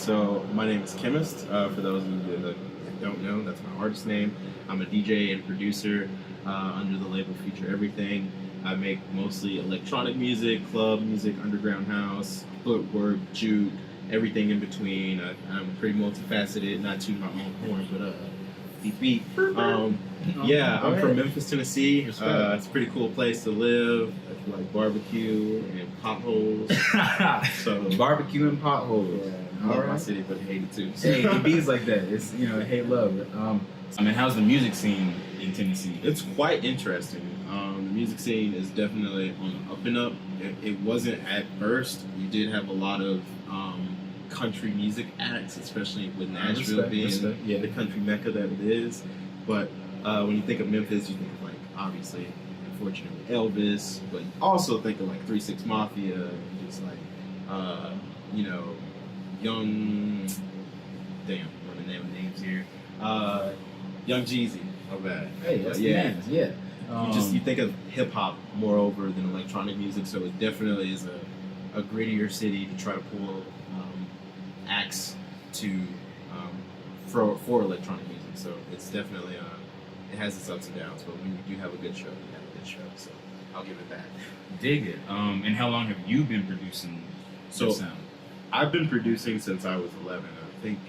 So my name is Qemist. For those of you that don't know, that's my artist name. I'm a DJ and producer under the label Future Everything. I make mostly electronic music, club music, underground house, footwork, juke, everything in between. I'm pretty multifaceted, not to my own horn, but beep beep. Yeah, I'm from Memphis, Tennessee. It's a pretty cool place to live. I like barbecue and potholes. So barbecue and potholes. Yeah, I love my city, but I hate it too. Hey, it bees like that. It's hate love. How's the music scene in Tennessee? It's quite interesting. The music scene is definitely on the up and up. It wasn't at first. You did have a lot of country music acts, especially with Nashville being the country mecca that it is. But when you think of Memphis, you think of, like, obviously, unfortunately, Elvis, but also think of like 3 6 Mafia, and just like young, damn, what are the names here? Young Jeezy. Oh bad. Hey, that's yeah. You think of hip hop moreover than electronic music, so it definitely is a grittier city to try to pull acts to for electronic music. So it's definitely it has its ups and downs, but when you do have a good show, you have a good show. So I'll give it that. Dig it. And how long have you been producing your sound? I've been producing since I was 11. I think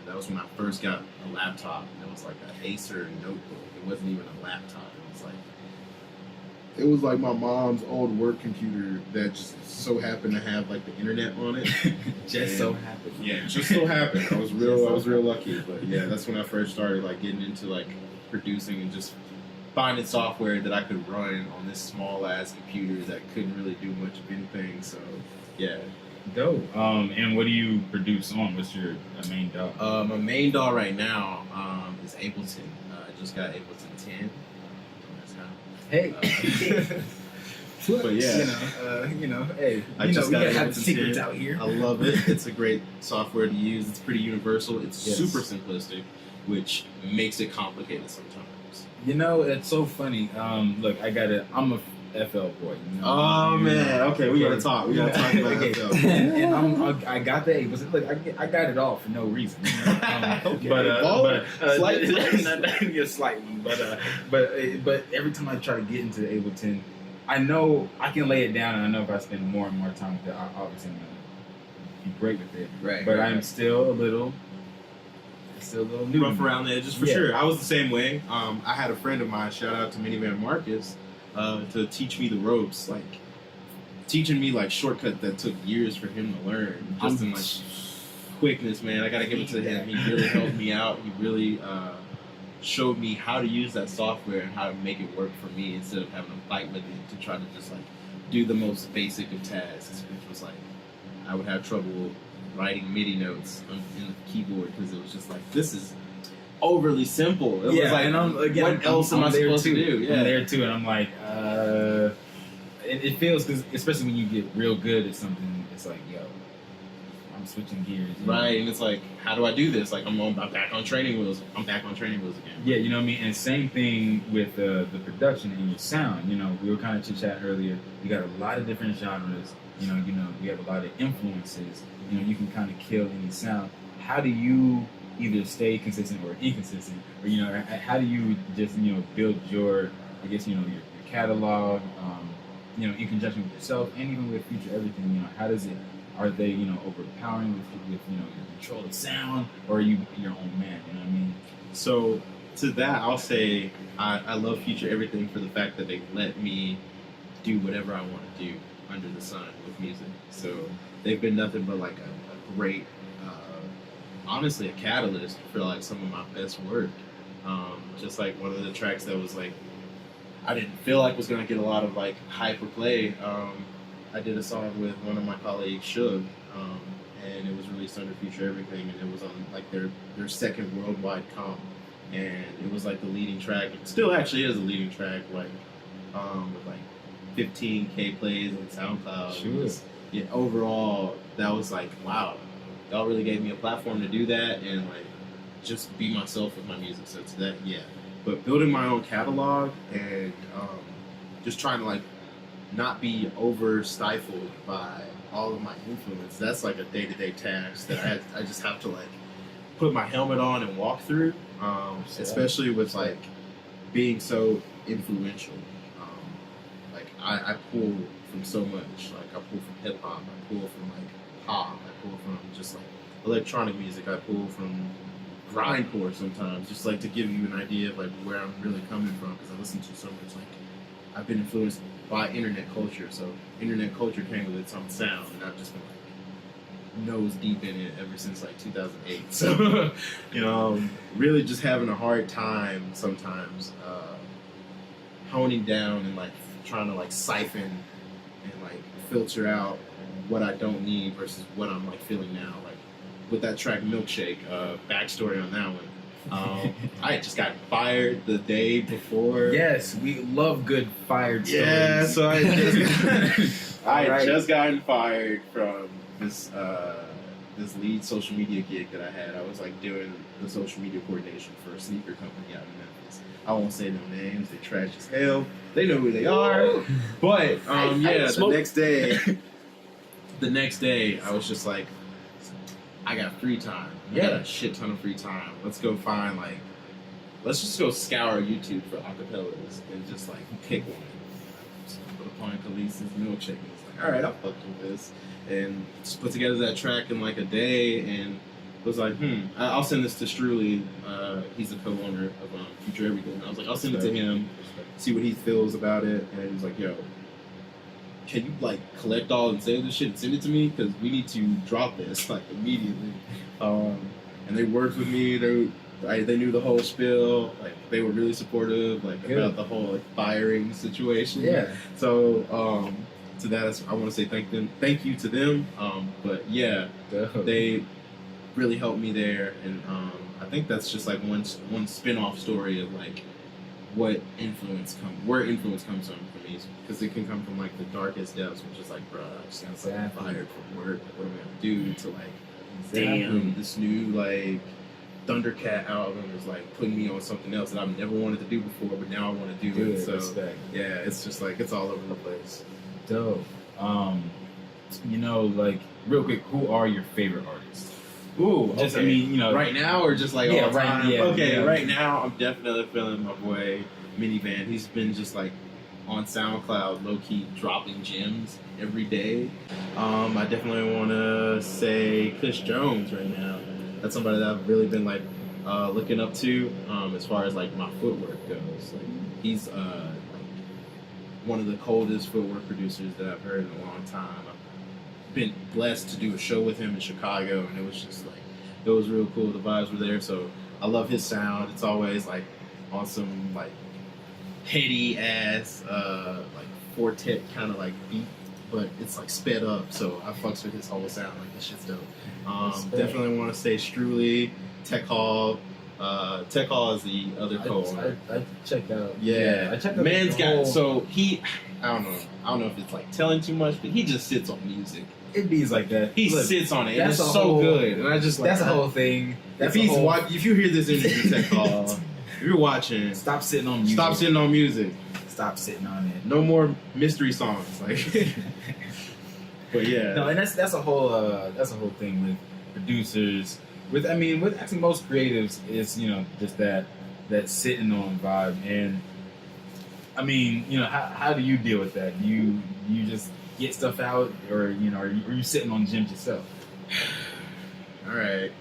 that was when I first got a laptop. It was like an Acer notebook. It wasn't even a laptop. It was like my mom's old work computer that just so happened to have like the internet on it. So happened. Yeah, just so happened. I was real lucky. But yeah, that's when I first started like getting into like producing and just finding software that I could run on this small ass computer that couldn't really do much of anything. So yeah. Dope. And what do you produce on? What's your main DAW? My main DAW right now is Ableton. I just got Ableton 10. Hey. But yeah, hey, we gotta have secrets out here. I love it. It's a great software to use. It's pretty universal. It's super simplistic, which makes it complicated sometimes. It's so funny. Look, I'm a FL boy. Oh man, okay, we gotta talk. We gotta talk about FL. And I got the Ableton. Look, I got it all for no reason. Okay. Slightly. But every time I try to get into the Ableton, I know I can lay it down, and I know if I spend more and more time with it, obviously I'm gonna be great with it. Right. But I'm still a little new. Rough around the edges for sure. I was the same way. I had a friend of mine, shout out to Minivan Marcus, to teach me the ropes, like teaching me like shortcut that took years for him to learn. Just in like quickness, man. I gotta give it to him. He really helped me out. He really showed me how to use that software and how to make it work for me instead of having to fight with it to try to just like do the most basic of tasks, which was like I would have trouble writing MIDI notes in the keyboard because it was just like, this is overly simple. It was like, and what else am I supposed to do? Yeah. I'm there too, and I'm like, it feels, because especially when you get real good at something, it's like, yo, I'm switching gears. Right, and it's like, how do I do this? Like, I'm back on training wheels. I'm back on training wheels again. Yeah, you know what I mean? And same thing with the production and your sound. We were kind of chit-chatting earlier. You got a lot of different genres. You have a lot of influences. You can kind of kill any sound. How do you either stay consistent or inconsistent? Or, how do you just, build your, I guess, your catalog, in conjunction with yourself and even with Future Everything? How does it, are they, overpowering with your control of sound, or are you your own man? You know what I mean? So to that, I'll say I love Future Everything for the fact that they let me do whatever I want to do under the sun with music. So they've been nothing but like a great, honestly, a catalyst for like some of my best work. Just like one of the tracks that was like, I didn't feel like was gonna get a lot of like hype or play. I did a song with one of my colleagues, Suge, and it was released under Future Everything, and it was on like their second worldwide comp, and it was like the leading track. It still actually is a leading track, like with like 15K plays on SoundCloud. Sure. Overall, that was like, wow, y'all really gave me a platform to do that and like just be myself with my music. So to that, yeah. But building my own catalog and just trying to like not be over stifled by all of my influence, that's like a day-to-day task that I just have to like put my helmet on and walk through. Especially with like being so influential. Like I pull from so much. Like I pull from hip hop, I pull from like pop, I pull from just like electronic music, I pull from grindcore sometimes, just like to give you an idea of like where I'm really coming from, because I listen to so much. Like I've been influenced by internet culture, so internet culture came with its own sound, and I've just been like nose deep in it ever since like 2008. So you know, really just having a hard time sometimes honing down and like trying to like siphon and like filter out what I don't need versus what I'm like feeling now. Like with that track Milkshake, backstory on that one. I had just got fired the day before. Yes, we love good fired stories. Yeah, so I had just gotten fired from this this lead social media gig that I had. I was like doing the social media coordination for a sneaker company out in Memphis. I won't say no names. They trash as hell. They know who they are. But the next day, I was just like, I got free time. I got a shit ton of free time. Let's go find like, let's just go scour YouTube for acapellas and just like pick one. So I put upon Khaleesi's Milkshake and it's like, all right, I'll fuck with this. And just put together that track in like a day and was like, I'll send this to Struley. He's the co-owner of Future Everything. And I was like, I'll send it to him, see what he feels about it. And he was like, yo, can you like collect all and save this shit and send it to me? Because we need to drop this like immediately. And they worked with me. They knew the whole spiel. Like they were really supportive, like about the whole like firing situation. Yeah. So to that, I want to say thank you to them. But yeah, they really helped me there, and I think that's just like one spin-off story of like where influence comes from for me, because it can come from like the darkest depths, which is like, bro, I just got fucking fired from work. Like, what am I gonna do? To like, damn, this new like Thundercat album is like putting me on something else that I've never wanted to do before, but now I want to do it. So yeah, it's just like it's all over the place. Dope. You know, like real quick, who are your favorite artists? Ooh, just, okay. I mean, you know, right now or just like all time? Yeah. Right now I'm definitely feeling my boy Minivan. He's been just like on SoundCloud, low key dropping gems every day. I definitely want to say Kush Jones right now. That's somebody that I've really been like looking up to as far as like my footwork goes. Like he's like one of the coldest footwork producers that I've heard in a long time. I've been blessed to do a show with him in Chicago, and it was just like, it was real cool. The vibes were there, so I love his sound. It's always like on some like heady ass like quartet kind of like beat, but it's like sped up, so I fucks with his whole sound. Like this shit's dope. Definitely want to say Struley, Tech Hall. Tech Hall is the other co-owner. I checked out. Yeah, I checked out. Man's got so he. I don't know if it's like telling too much, but he just sits on music. It bees like that. He sits on it. And it's so good, and I just like that's the whole thing. If you hear this interview, Tech Hall, if you're watching, stop sitting on music. Stop sitting on music. Stop sitting on it. No more mystery songs, like. But yeah. No, and that's a whole thing with producers. With actually most creatives, it's just that sitting on vibe. And I mean, how do you deal with that? You just get stuff out, or are you sitting on gems yourself? All right.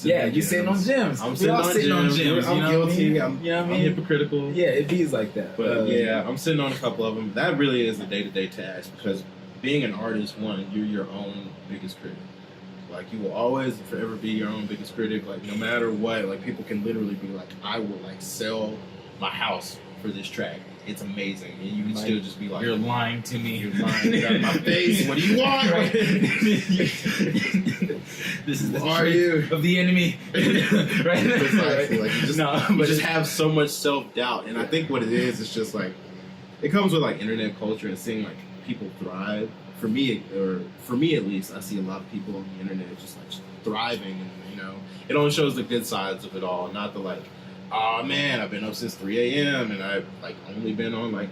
You sitting on gems. I'm sitting on gems. I'm guilty. I'm hypocritical. Yeah, it bees like that. But yeah, I'm sitting on a couple of them. That really is a day-to-day task, because being an artist, you're your own biggest critic. Like, you will always forever be your own biggest critic. Like, no matter what, like, people can literally be like, I will, like, sell my house for this track. It's amazing. And you can still just be like, you're lying to me. You're lying. Get out of my face. What do you want? Right. This is the trick of the enemy. Right? Precisely. Like, you just have so much self-doubt. And I think what it is just, like, it comes with, like, internet culture and seeing, like, people thrive. For me at least, I see a lot of people on the internet just like thriving, and it only shows the good sides of it all, not the like, oh man, I've been up since 3 a.m. and I've like only been on like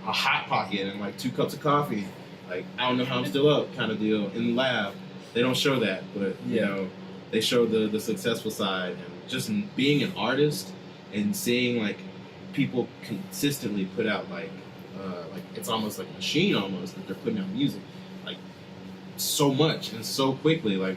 a hot pocket and like 2 cups of coffee. like I don't know how I'm still up kind of deal. In the lab, they don't show that, but you know, they show the successful side, and just being an artist and seeing like people consistently put out like it's almost like a machine almost that they're putting out music like so much and so quickly, like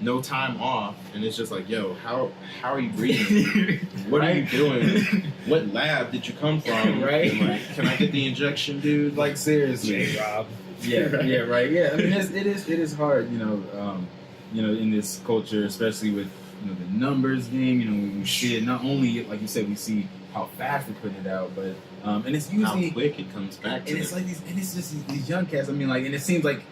no time off, and it's just like, yo, how are you breathing? What are you doing? What lab did you come from? Right? And, like, can I get the injection, dude? Like seriously, Rob. yeah, right, yeah. I mean, it is hard, you know, in this culture, especially with the numbers game. You know, when we see it, not only like you said, we see how fast they put it out, but and it's usually how quick it comes back. And it's like these, and it's just these young cats. I mean, like, and it seems like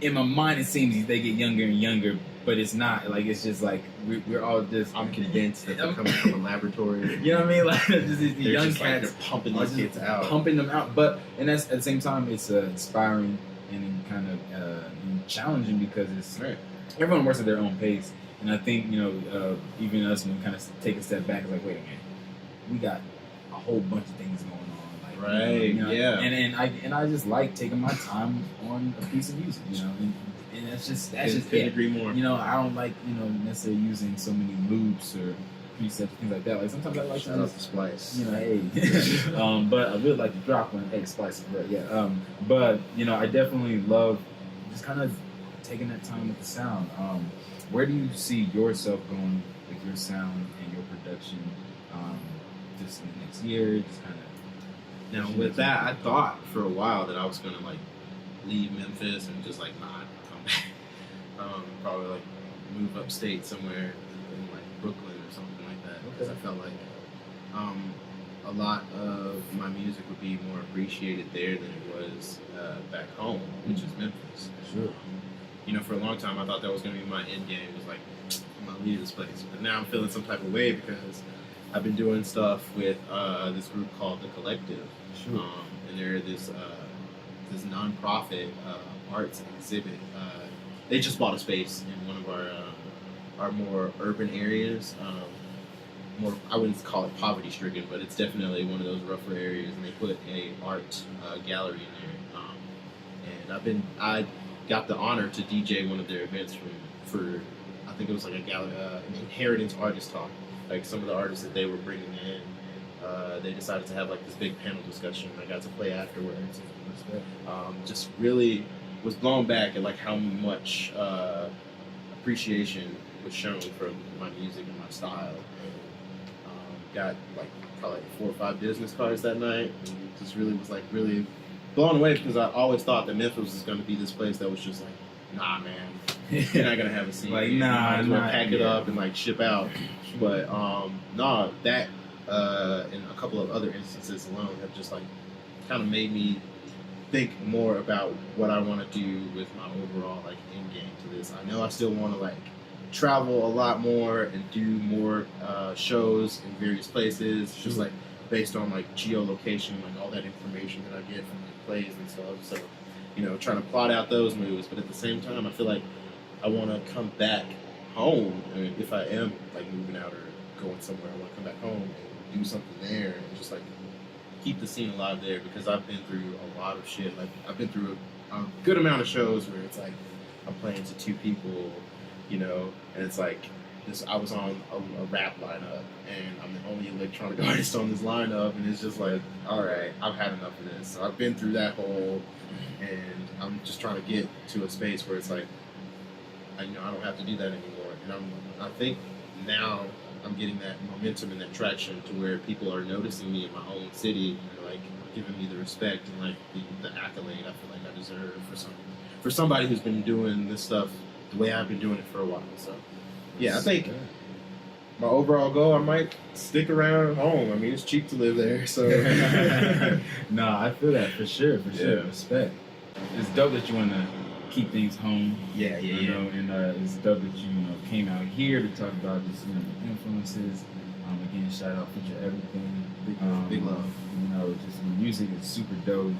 in my mind, it seems they get younger and younger, but it's not. Like, it's just like we're all just. I'm convinced that they're coming from a laboratory. You know what I mean? Like, just these young just cats, like they're pumping these kids out, pumping them out. But and that's at the same time, it's inspiring and kind of challenging because it's everyone works at their own pace. And I think even us, when we kind of take a step back, it's like, wait a minute, we got a whole bunch of things going on. Right. Yeah. And I just like taking my time on a piece of music, and that's just couldn't agree more. I don't like necessarily using so many loops or presets and things like that. Like sometimes I like shout out to Splice. Hey. But I really like to drop one. Hey, Splice is great. Yeah. But I definitely love just kind of taking that time with the sound. Where do you see yourself going with your sound and your production? Just in the next year, just kind of. Now with that, I thought for a while that I was gonna like leave Memphis and just like not come back. Probably like move upstate somewhere in like Brooklyn or something like that, because I felt like a lot of my music would be more appreciated there than it was back home, which is Memphis. Sure. For a long time I thought that was gonna be my end game. It was like, I'm gonna leave this place, but now I'm feeling some type of way because I've been doing stuff with this group called The Collective. Sure. And they're this nonprofit arts exhibit. They just bought a space in one of our more urban areas. More, I wouldn't call it poverty stricken, but it's definitely one of those rougher areas. And they put a art gallery in there. And I got the honor to DJ one of their events for I think it was like a gallery, an inheritance artist talk. Like some of the artists that they were bringing in. They decided to have like this big panel discussion. I got to play afterwards. Just really was blown back at like how much appreciation was shown for my music and my style. Got like probably 4 or 5 business cards that night. And just really was like really blown away because I always thought that Memphis was going to be this place that was just like, nah, man, you're not gonna have a scene. Like, you might as well nah, pack it up and like ship out. But that. And a couple of other instances alone have just like kind of made me think more about what I want to do with my overall like end game to this. I know I still want to like travel a lot more and do more shows in various places, just like based on like geolocation, like all that information that I get from like plays and stuff. So trying to plot out those moves, but at the same time, I feel like I want to come back home. I mean, if I am like moving out or going somewhere, I want to come back home and do something there and just like keep the scene alive there, because I've been through a lot of shit. Like I've been through a good amount of shows where it's like I'm playing to 2 people, and it's like this. I was on a rap lineup and I'm the only electronic artist on this lineup, and it's just like, all right, I've had enough of this. So I've been through that whole, and I'm just trying to get to a space where it's like, I don't have to do that anymore. And I think now I'm getting that momentum and that traction to where people are noticing me in my own city and like giving me the respect and like the accolade I feel like I deserve for somebody who's been doing this stuff the way I've been doing it for a while. So yeah, I think my overall goal, I might stick around home. I mean, it's cheap to live there, so no, I feel that for sure. Respect. It's dope that you want to keep things home. Yeah. And it's dope that you came out here to talk about just the influences. Again, shout out Future Everything. Big love. Just the music is super dope.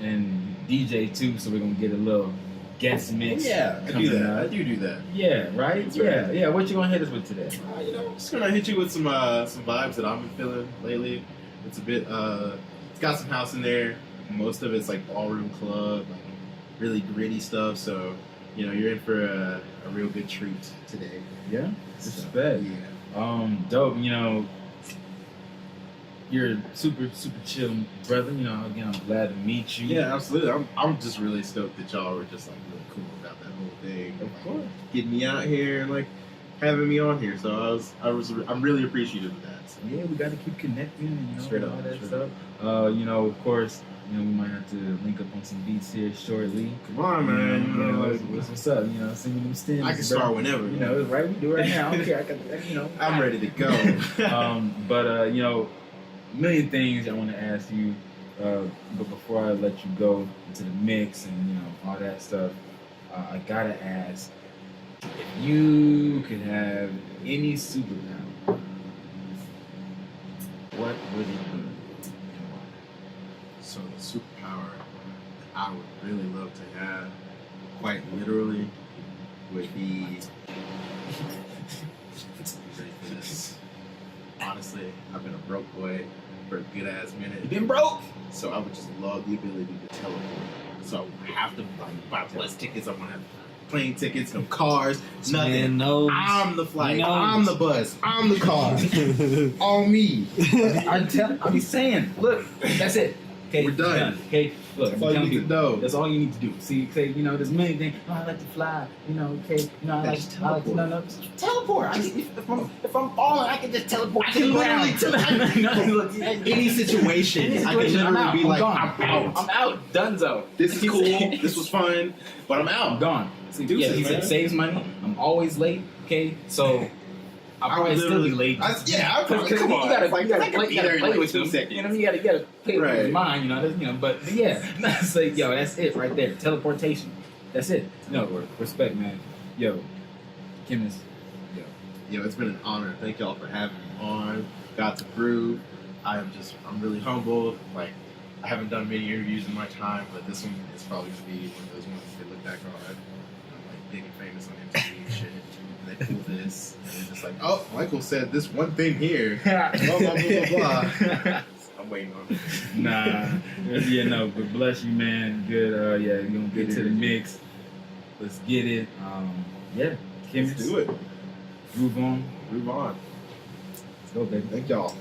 And DJ too, so we're gonna get a little guest mix. Yeah, I do that. I do that. Yeah, right. That's yeah, right. yeah. What you gonna hit us with today? I'm just gonna hit you with some vibes that I've been feeling lately. It's a bit. It's got some house in there. Most of it's like ballroom club, like really gritty stuff. So, you know, you're in for a real good treat today. Yeah, So, respect. yeah. Dope. You know, you're a super chill brother. You know, again, I'm glad to meet you. Yeah, absolutely. I'm just really stoked that y'all were just like really cool about that whole thing. Of course. Getting me out here and like having me on here. So I'm really appreciative of that. So. Yeah, we got to keep connecting and, you know, Straight all up, that straight stuff. You know, of course, you know, we might have to link up on some beats here shortly. Come on, man. You know, what's up? You know, send me them stems. I can start whenever. You know, right? We do it right now. Okay, I can. You know, I'm ready to go. But you know, a million things I want to ask you. But before I let you go into the mix and, you know, all that stuff, I gotta ask, if you could have any superpower, what would it be and why? So the superpower I would really love to have, quite literally, would be. Ready for this? Honestly, I've been a broke boy for a good ass minute. You been broke? So I would just love the ability to teleport. So I would have to buy bus tickets. I want to have plane tickets, no cars, nothing. Man knows. I'm the flight. He knows. I'm the bus. I'm the car. All me. I be saying, look, that's it. Okay, We're done. Okay, look, That's all you need to know. That's all you need to do. See, say, you know, there's many things. Oh, I like to fly. You know, okay. You know, I Just like to teleport. If I'm falling, I can just teleport I to the can ground. literally any situation. I can literally be like, I'm out. I'm out. Dunzo. This is cool. This was fun, but I'm I'm out. gone. See, Deuces, yeah, he said man. saves money. I'm always late. Okay, so I'll probably still be late. I probably, Because come on. you gotta, Like, you gotta I can play, be you there gotta in play like with 2 them. seconds. You know, you gotta play with Right. his mind. You know, that's, you know. But yeah, it's like, yo, that's it right there. Teleportation. That's it. No, respect, man. Yo, Qemist. Yo, it's been an honor. Thank y'all for having me on. Got to prove. I'm really humbled. Like, I haven't done many interviews in my time, but this one is probably gonna be one of those ones they look back on. I'm like big and famous on MTV and shit. And they pull this, and they're just like, oh, Michael said this one thing here. Blah blah blah blah blah. I'm waiting on it. Nah, yeah, no, but bless you, man. Good, yeah, you're gonna get to the mix. Let's get it. Yeah, Qemist. Let's do it. Move on. Move on. Let's go, baby. Thank y'all.